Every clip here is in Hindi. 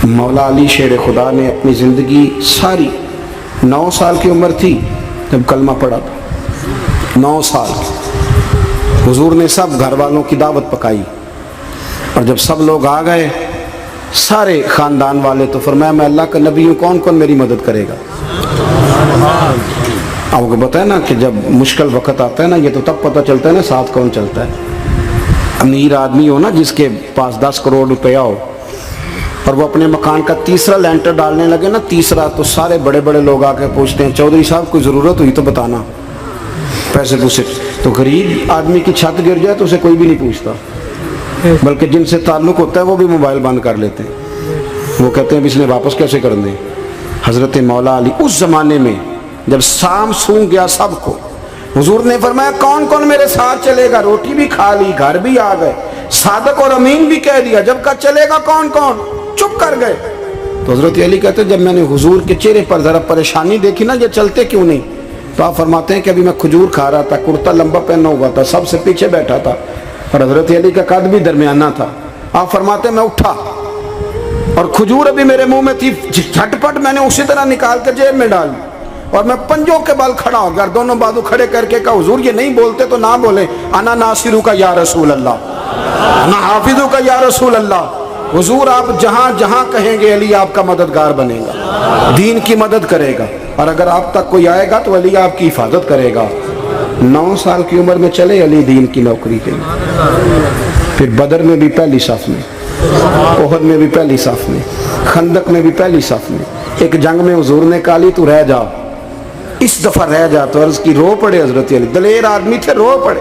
मौला अली शेर खुदा ने अपनी ज़िंदगी सारी 9 साल की उम्र थी जब कलमा पड़ा था। 9 साल हुजूर ने सब घर वालों की दावत पकाई और जब सब लोग आ गए सारे ख़ानदान वाले, तो फरमाया मैं अल्लाह का नबी हूँ, कौन कौन मेरी मदद करेगा। आपको पता है ना कि जब मुश्किल वक्त आता है ना, ये तो तब पता चलता है ना साथ कौन चलता है। अमीर आदमी हो ना जिसके पास 10 करोड़ रुपया हो और वो अपने मकान का तीसरा लेंटर डालने लगे ना, तीसरा, तो सारे बड़े बड़े लोग आके पूछते हैं चौधरी साहब कोई ज़रूरत हुई तो बताना, पैसे पूछे। तो गरीब आदमी की छत गिर जाए तो उसे कोई भी नहीं पूछता, बल्कि जिनसे ताल्लुक़ होता है वो भी मोबाइल बंद कर लेते हैं। वो कहते हैं इसने वापस कैसे कर दें। हज़रत मौला अली उस ज़माने में जब शाम सूंघ गया सबको, हुजूर ने फरमाया कौन कौन मेरे साथ चलेगा। रोटी भी खा ली, घर भी आ गए, सादक और अमीन भी कह दिया, जब का चलेगा कौन कौन, चुप कर गए। तो हज़रत अली कहते जब मैंने हुजूर के चेहरे पर ज़रा परेशानी देखी ना, ये चलते क्यों नहीं, तो आप फरमाते हैं कि अभी मैं खजूर खा रहा था, कुर्ता लंबा पहना हुआ था, सबसे पीछे बैठा था और हज़रत अली का कद भी दरमियाना था। आप फरमाते मैं उठा और खजूर अभी मेरे मुंह में थी, झटपट मैंने उसी तरह निकाल कर जेब में डाल और मैं पंजों के बल खड़ा हो गया, दोनों बाजू खड़े करके कहा हुजूर ये नहीं बोलते तो ना बोले, अना नासिरू का या रसूल अल्लाह, अना हाफिजू का या रसूल अल्लाह। हुजूर आप जहाँ जहाँ कहेंगे अली आपका मददगार बनेगा, दीन की मदद करेगा, और अगर आप तक कोई आएगा तो अली आपकी हिफाजत करेगा। 9 साल की उम्र में चले अली दीन की नौकरी के लिए। फिर बदर में भी पहली साफ में, ओहद में भी पहली साफ में, खंदक में भी पहली साफ में। एक जंग में हुजूर ने कहा अली तू रह जा, इस दफा रह जा, तो अर्ज की रो पड़े हजरत अली, दलेर आदमी थे, रो पड़े।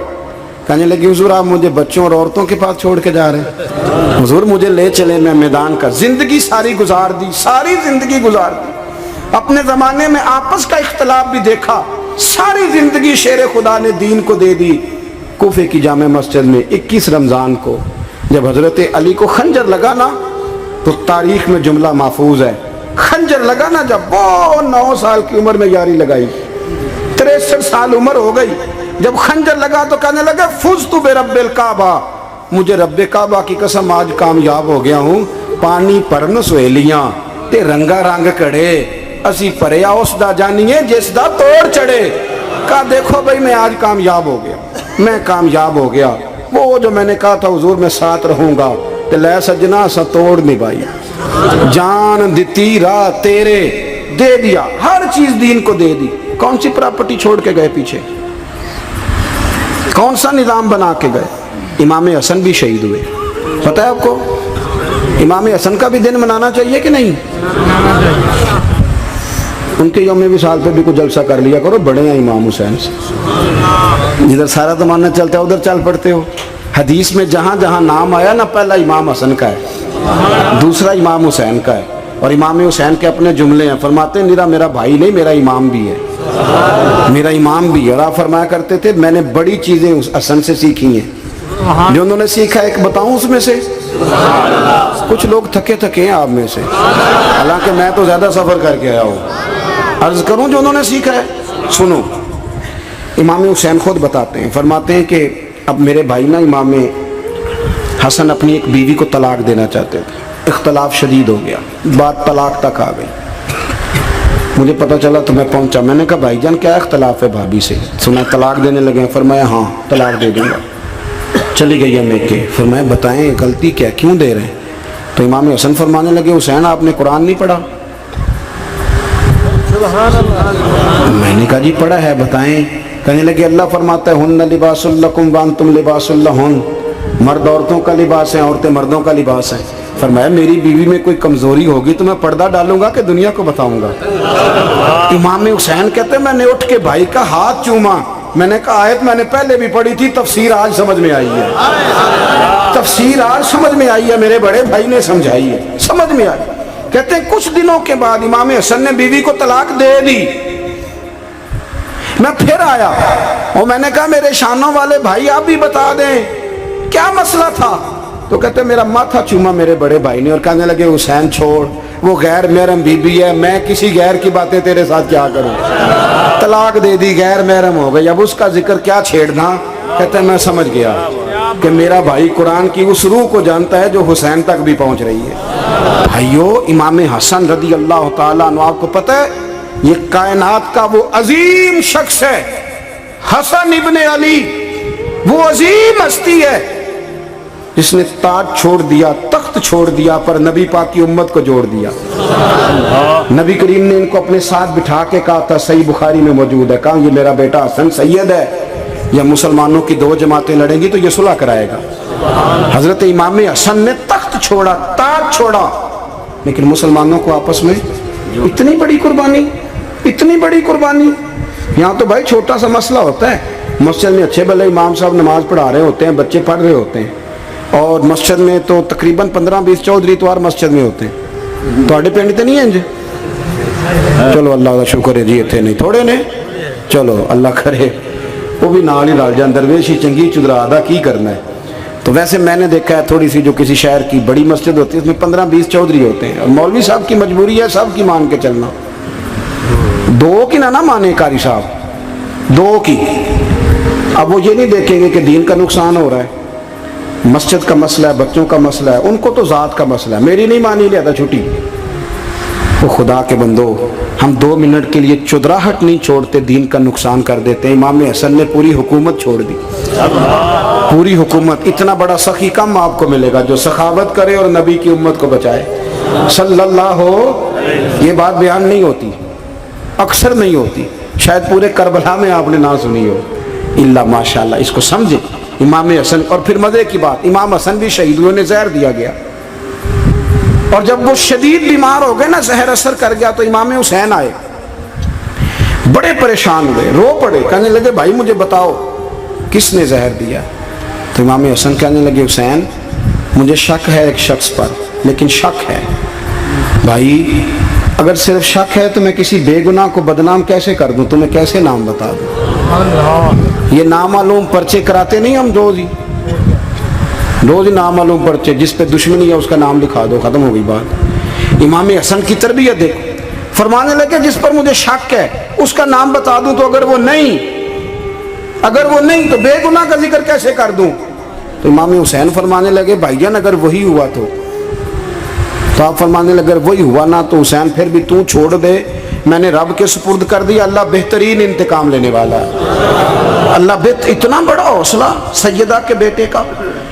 कहने लगे हुजूर आप मुझे बच्चों और औरतों के पास छोड़ के जा रहे हैं, हुजूर मुझे ले चले, मैं मैदान का जिंदगी सारी गुजार दी, सारी जिंदगी गुजार दी। अपने जमाने में आपस का इख्तलाफ भी देखा, सारी जिंदगी शेर खुदा ने दीन को दे दी। कूफे की जामे मस्जिद में 21 रमजान को जब हजरत अली को खंजर लगा ना, तो तारीख में जुमला महफूज है, खंजर लगा ना जब वो 9 साल की उम्र में यारी लगाई, 63 साल उम्र हो गई, जब खंजर लगा तो कहने लगे फुज़्तु बिरब्बिल काबा, मुझे रब्बे काबा की कसम आज कामयाब हो गया हूँ। पानी परन सहेलियां ते रंगा रंग कड़े, असी भरिया उसदा जानिए जिसदा तोड़ चढ़े। कहा देखो भाई मैं आज कामयाब हो गया, मैं कामयाब हो गया। वो जो मैंने कहा था हुजूर मैं साथ रहूंगा, ते लै सजना सा तोड़ निभाई, जान दिती राह तेरे, दे दिया, हर चीज दीन को दे दी। कौन सी प्रॉपर्टी छोड़ के गए पीछे, कौन सा निजाम बना के गए। इमाम हसन भी शहीद हुए, पता है आपको। इमाम हसन का भी दिन मनाना चाहिए कि नहीं, उनके यौम विसाल पे भी कुछ जलसा कर लिया करो, बड़े हैं इमाम हुसैन से। जिधर सारा जमाना चलता है उधर चल पड़ते हो। हदीस में जहाँ जहाँ नाम आया ना, पहला इमाम हसन का है, दूसरा इमाम हुसैन का है, और इमाम हुसैन के अपने जुमले हैं। फरमाते निरा मेरा भाई नहीं, मेरा इमाम भी है, मेरा इमाम भी है। और आप फरमाया करते थे मैंने बड़ी चीज़ें उस हसन से सीखी हैं। जो उन्होंने सीखा एक बताऊं उसमें से, कुछ लोग थके थके हैं आप में से, हालांकि मैं तो ज़्यादा सफ़र करके आया हूँ। अर्ज़ करूँ जो उन्होंने सीखा है, सुनो। इमाम हुसैन खुद बताते हैं, फरमाते हैं कि अब मेरे भाई ना इमाम हसन अपनी एक बीवी को तलाक देना चाहते थे, इख्तलाफ शदीद हो गया, बात तलाक तक आ गई। मुझे पता चला तो मैं पहुंचा, मैंने कहा भाईजान क्या इख्तलाफ है भाभी से, सुना तलाक देने लगे। फरमाया हाँ तलाक दे दूंगा। चली गई है मेके, फरमाया बताएं गलती क्या, क्यों दे रहे हैं। तो इमाम हसन फरमाने लगे हुसैन आपने कुरान नहीं पढ़ा। मैंने कहा जी पढ़ा है, बताएं। कहने लगे अल्लाह फरमाता है हुन्ना लिबासुल लकुम व अंतुम लिबासुल लहुन, मर्द औरतों का लिबास है, औरतें मर्दों का लिबास है। फरमाया मेरी बीवी में कोई कमजोरी होगी तो मैं पर्दा डालूंगा कि दुनिया को बताऊंगा। इमाम हुसैन कहते मैंने उठ के भाई का हाथ चूमा, मैंने कहा आयत मैंने पहले भी पढ़ी थी, तफसीर आज समझ में आई है, तफसीर आज समझ में आई है, मेरे बड़े भाई ने समझाई है, समझ में आई। कहते हैं कुछ दिनों के बाद इमाम हसन ने बीवी को तलाक दे दी। मैं फिर आया और मैंने कहा मेरे शानों वाले भाई आप भी बता दें क्या मसला था। तो कहते मेरा माथा चूमा मेरे बड़े भाई ने और कहने लगे हुसैन छोड़, वो गैर महरम बीबी है, मैं किसी गैर की बातें तेरे साथ क्या करूं, तलाक दे दी, गैर महरम हो गई, अब उसका जिक्र क्या छेड़ना। कहते मैं समझ गया। कि मेरा भाई कुरान की उस रूह को जानता है जो हुसैन तक भी पहुंच रही है। भाइयों, इमाम हसन रदी अल्लाह ताला अन्हु, आपको पता है ये कायनात का वो अजीम शख्स है, हसन इब्ने अली, वो अजीम हस्ती है जिसने ताज छोड़ दिया, तख्त छोड़ दिया, पर नबी पाक की उम्मत को जोड़ दिया। नबी करीम ने इनको अपने साथ बिठा के कहा था, सही बुखारी में मौजूद है, कहा ये मेरा बेटा हसन सैयद है, या मुसलमानों की दो जमातें लड़ेंगी तो ये सुलह कराएगा। हजरत इमाम हसन ने तख्त छोड़ा, ताज छोड़ा, लेकिन मुसलमानों को आपस में इतनी बड़ी कुर्बानी, इतनी बड़ी कुर्बानी। यहाँ तो भाई छोटा सा मसला होता है, मस्जिद में अच्छे भले इमाम साहब नमाज पढ़ा रहे होते हैं, बच्चे पढ़ रहे होते हैं, और मस्जिद में तो तकरीबन 15-20 चौधरी इतवार मस्जिद में होते हैं। थोड़े पिंड तो नहीं है इंज? चलो अल्लाह का शुक्र है जी, इतने नहीं थोड़े ने, चलो अल्लाह करे वो भी नाल ही रल जाए, दरवेश ही चंगी चुदरा दा की करना है। तो वैसे मैंने देखा है थोड़ी सी जो किसी शहर की बड़ी मस्जिद होती है उसमें 15-20 चौधरी होते हैं, और मौलवी साहब की मजबूरी है सब की मान के चलना, दो की ना माने कारी साहब, दो की। अब वो ये नहीं देखेंगे कि दीन का नुकसान हो रहा है, मस्जिद का मसला है, बच्चों का मसला है, उनको तो ज़ात का मसला है, मेरी नहीं मानी लिया था छुट्टी। वो खुदा के बंदो, हम 2 मिनट के लिए चुदराहट नहीं छोड़ते, दीन का नुकसान कर देते हैं। इमाम हसन ने पूरी हुकूमत छोड़ दी, पूरी हुकूमत। इतना बड़ा सखी कम आपको मिलेगा जो सखावत करे और नबी की उम्मत को बचाए सल्लल्लाहु। ये बात बयान नहीं होती, अक्सर नहीं होती, शायद पूरे करबला में आपने ना सुनी हो, इल्ला माशाल्लाह। इसको समझे इमाम हसन। और फिर मजे की बात, इमाम हसन भी शहीद हुए, जहर दिया गया, और जब वो शदीद बीमार हो गए ना, जहर असर कर गया, तो इमाम हुसैन आए, बड़े परेशान हुए, रो पड़े, कहने लगे भाई मुझे बताओ किसने जहर दिया। तो इमाम हसन कहने लगे हुसैन मुझे शक है एक शख्स पर, लेकिन शक है भाई, अगर सिर्फ शक है तो मैं किसी बेगुनाह को बदनाम कैसे कर दूं, तुम्हें कैसे नाम बता दूं। ये नामालूम पर्चे कराते नहीं हम रोज ही नामालूम पर्चे, जिस पे दुश्मनी है उसका नाम लिखा दो, खत्म हो गई बात। इमाम हसन की तरबियत देखो, फरमाने लगे जिस पर मुझे शक है उसका नाम बता दूं, तो अगर वो नहीं तो बेगुनाह का जिक्र कैसे कर दूं। तो इमाम हुसैन फरमाने लगे भाईजान अगर वही हुआ तो आप फरमाने लगे वही हुआ ना तो हुसैन फिर भी तू छोड़ दे, मैंने रब के सुपुर्द कर दिया, अल्लाह बेहतरीन इंतकाम लेने वाला है। अल्लाह इतना बड़ा हौसला सैयदा के बेटे का,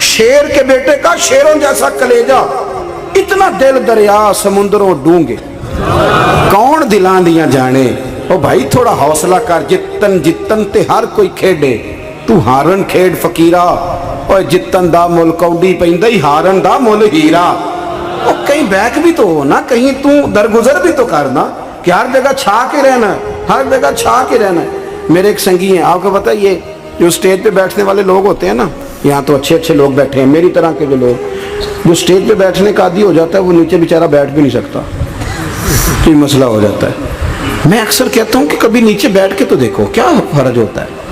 शेर के बेटे का, शेरों जैसा कलेजा, इतना दिल दरिया समुद्रों डूंगे, कौन दिलां दिया जाने। ओ भाई थोड़ा हौसला कर, जितन ते हर कोई खेडे, तू हारन खेड फकीरा, और जितन दा मुल कौडी पैंदा ही हारन दा मुल हीरा। और कहीं बैक भी तो हो ना, कहीं तू दरगुजर भी तो करना, कि हर जगह छा के रहना, हर जगह छा के रहना। मेरे एक संगी हैं, आपको पता है, ये जो स्टेज पे बैठने वाले लोग होते हैं ना, यहाँ तो अच्छे अच्छे लोग बैठे हैं, मेरी तरह के जो लोग, जो स्टेज पे बैठने का आदी हो जाता है वो नीचे बेचारा बैठ भी नहीं सकता, तो मसला हो जाता है। मैं अक्सर कहता हूँ कि कभी नीचे बैठ के तो देखो क्या फर्ज होता है।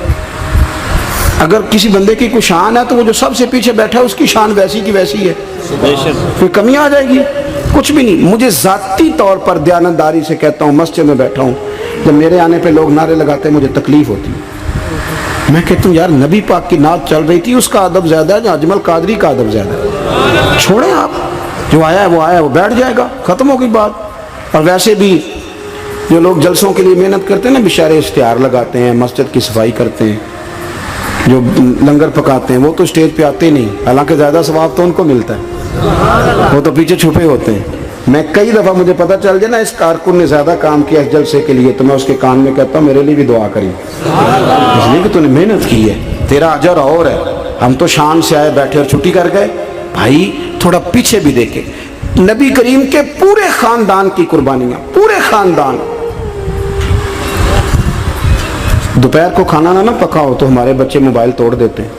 अगर किसी बंदे की कोई शान है तो वो जो सबसे पीछे बैठा है उसकी शान वैसी की वैसी है, कोई कमी आ जाएगी? कुछ भी नहीं। मुझे जाती तौर पर दयानतदारी से कहता हूँ, मस्जिद में बैठा हूँ, जब मेरे आने पे लोग नारे लगाते हैं मुझे तकलीफ होती है। मैं कहता हूँ यार नबी पाक की नात चल रही थी, उसका अदब ज्यादा है या अजमल कादरी का अदब ज्यादा है? छोड़े आप, जो आया है वो बैठ जाएगा, खत्म हो गई बात। और वैसे भी जो लोग जलसों के लिए मेहनत करते हैं ना, बेचारे इश्तिहार लगाते हैं, मस्जिद की सफाई करते हैं, जो लंगर पकाते हैं, वो तो स्टेज पे आते ही नहीं, हालांकि ज़्यादा सवाब तो उनको मिलता है, वो तो पीछे छुपे होते हैं। मैं कई दफ़ा मुझे पता चल जाए ना इस कारकुन ने ज़्यादा काम किया इस जलसे के लिए, तो मैं उसके कान में कहता हूँ मेरे लिए भी दुआ करी, इसलिए कि तूने मेहनत की है, तेरा अजर और है। हम तो शान से आए बैठे और छुट्टी कर गए। भाई थोड़ा पीछे भी देखे, नबी करीम के पूरे खानदान की कुर्बानियाँ, पूरे खानदान। दोपहर को खाना ना पकाओ तो हमारे बच्चे मोबाइल तोड़ देते हैं,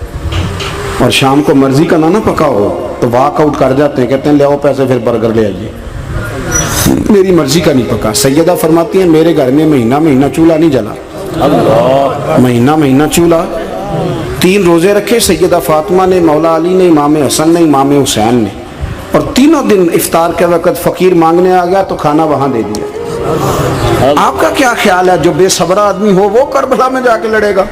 और शाम को मर्जी का ना पकाओ तो वॉकआउट कर जाते हैं, कहते हैं ले आओ पैसे फिर बर्गर ले आइए, मेरी मर्जी का नहीं पका। सैयदा फरमाती हैं मेरे घर में महीना महीना चूल्हा नहीं जला, महीना महीना चूल्हा। 3 रोजे रखे सैयदा फातिमा ने, मौला अली ने, इमाम हसन ने, इमाम हुसैन ने, और तीनों दिन इफ्तार के वक्त फकीर मांगने आ गया तो खाना वहां दे दिया। आपका क्या ख्याल है जो बेसब्रा आदमी हो वो करबला में जाके लड़ेगा?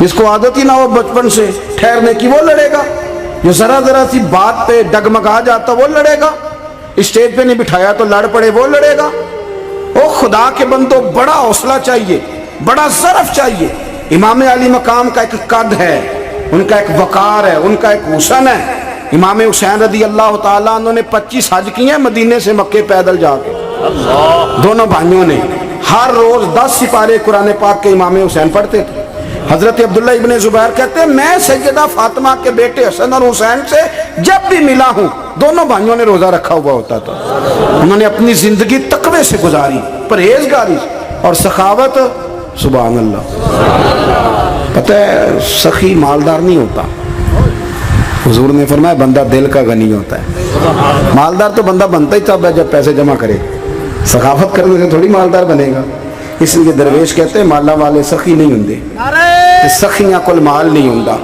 जिसको आदत ही ना हो बचपन से ठहरने की वो लड़ेगा, जो जरा जरा सी बात पे डगमगा जाता वो लड़ेगा, स्टेज पे नहीं बिठाया तो लड़ पड़े वो लड़ेगा। ओ खुदा के बंदो, बड़ा हौसला चाहिए, बड़ा ज़रफ चाहिए। इमाम अली मकाम का एक कद है, उनका एक वकार है, उनका एक हुसन है। इमाम हुसैन रदी अल्लाह ताला अन्हु ने 25 हज किए मदीने से मक्के पैदल जाके। दोनों भाइयों ने हर रोज 10 सिपारे कुरान पाक के इमाम हुसैन पढ़ते थे। हजरत अब्दुल्ला इब्ने जुबैर कहते हैं, मैं सैयदा फातिमा के बेटे हसन और हुसैन से जब भी मिला हूँ, दोनों भाइयों ने रोजा रखा हुआ होता था। उन्होंने अपनी जिंदगी तकवे से गुजारी, परहेजगारी और सखावत। सुभान अल्लाह। पता है सखी मालदार नहीं होता, हुजूर ने फरमाया बंदा दिल का गनी होता है। मालदार तो बंदा बनता ही तब है जब पैसे जमा करे, सखावत करने से थोड़ी मालदार बनेगा। इसलिए दरवेश कहते हैं माला वाले सखी नहीं होंगे, सखियां कोल माल नहीं होंदा।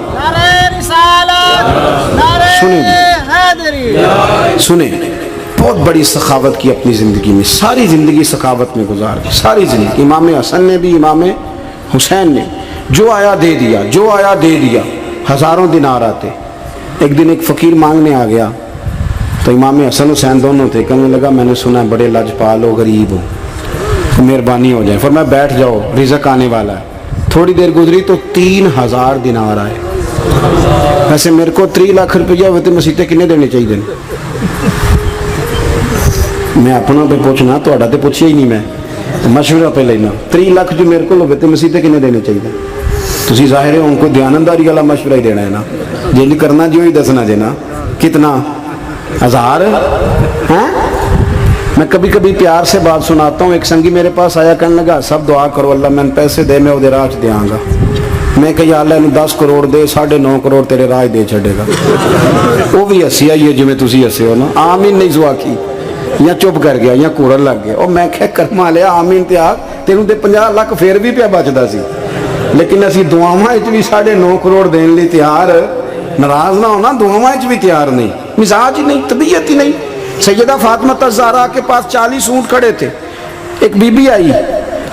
सुने बहुत बड़ी सखावत की अपनी ज़िंदगी में, सारी ज़िंदगी सखावत में गुजार दी, सारी ज़िंदगी। इमाम हसन ने भी, इमाम हुसैन ने जो आया दे दिया, जो आया दे दिया। हज़ारों दिनार आते। एक दिन एक फ़कीर मांगने आ गया तो इमाम हसन हुसैन दोनों थे। कहने लगा मैंने सुना बड़े लजपाल हो, गरीब हो, तो मेहरबानी हो जाए। फिर मैं बैठ जाओ, रिज़्क़ आने वाला है। थोड़ी देर गुजरी तो 3000 दिनार आए। वैसे मेरे को 3 लाख रुपया होते मसीते किन्ने देने चाहिए? मैं अपना तो पूछना, थोड़ा तो पूछिया ही नहीं, मैं मशवरा पे लेना। 3 लाख जो मेरे को होवे तो मसीते किन्ने देने चाहिए? तुसी ज़ाहिर है उनको ध्यानदारी वाला मशवरा ही देना है ना, जी करना जो ही दसना जे ना। कितना 1000 हैं? मैं कभी कभी प्यार से बात सुनाता हूँ। एक संगी मेरे पास आया, कहने लगा सब दुआ करो अल्लाह मैंने पैसे दे, मैं वो राह च देंगा। मैं कही अल्लाह इन 10 करोड़ दे, 9.5 करोड़ तेरे राह दे छेगा। वो भी हसी आई है जिमें तुसी हसे हो ना। आमीन नहीं जुआ की, या चुप कर गया या कूड़न लग गया। और मैं क्या कर्मा लिया आमीन ते आख, तेनों तो 50 लाख फिर भी पिया बचता सी। लेकिन असी दुआवां भी 9.5 करोड़ देने लिए तैयार, नाराज ना होना, दुआवां भी तैयार नहीं, मिजाज ही नहीं, तबीयत ही नहीं। सैयदा फातिमा ज़हरा के पास 40 ऊँट खड़े थे। एक बीबी आई,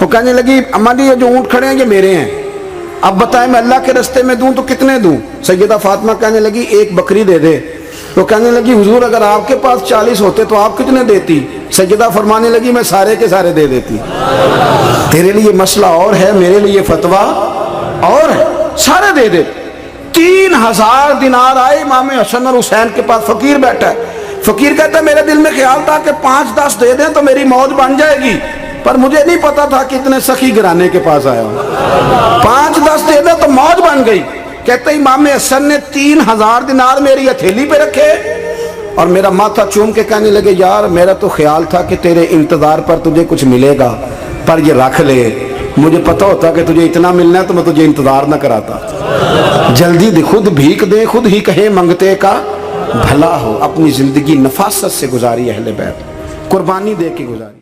वो कहने लगी अम्मा जी ये जो ऊँट खड़े हैं ये मेरे हैं, अब बताएं मैं अल्लाह के रास्ते में दूं तो कितने दूं? सैयदा फातिमा कहने लगी 1 बकरी दे दे। तो कहने लगी हुजूर अगर आपके पास 40 होते तो आप कितने देती? सैयदा फरमाने लगी मैं सारे के सारे दे देती। तेरे लिए मसला और है, मेरे लिए फतवा और है, सारे दे दे। 3000 दिनार आए इमाम हसन और हुसैन के पास। फकीर बैठा है, फकीर कहता है मेरे दिल में ख्याल था कि 5-10 दे दें तो मेरी मौज बन जाएगी, पर मुझे नहीं पता था कि इतने सखी घराने के पास आया हूं। 5-10 दे दे तो मौज बन गई। कहते इमाम हसन ने 3000 दिनार मेरी हथेली पे रखे और मेरा माथा चूम के कहने लगे यार मेरा तो ख्याल था कि तेरे इंतजार पर तुझे कुछ मिलेगा, पर ये रख ले, मुझे पता होता कि तुझे इतना मिलना है तो मैं तुझे इंतजार न कराता। जल्दी दे, खुद भीख दे, खुद ही कहे मंगते का भला हो। अपनी जिंदगी नफासत से गुजारी अहले बैत, कुर्बानी दे के गुजारी।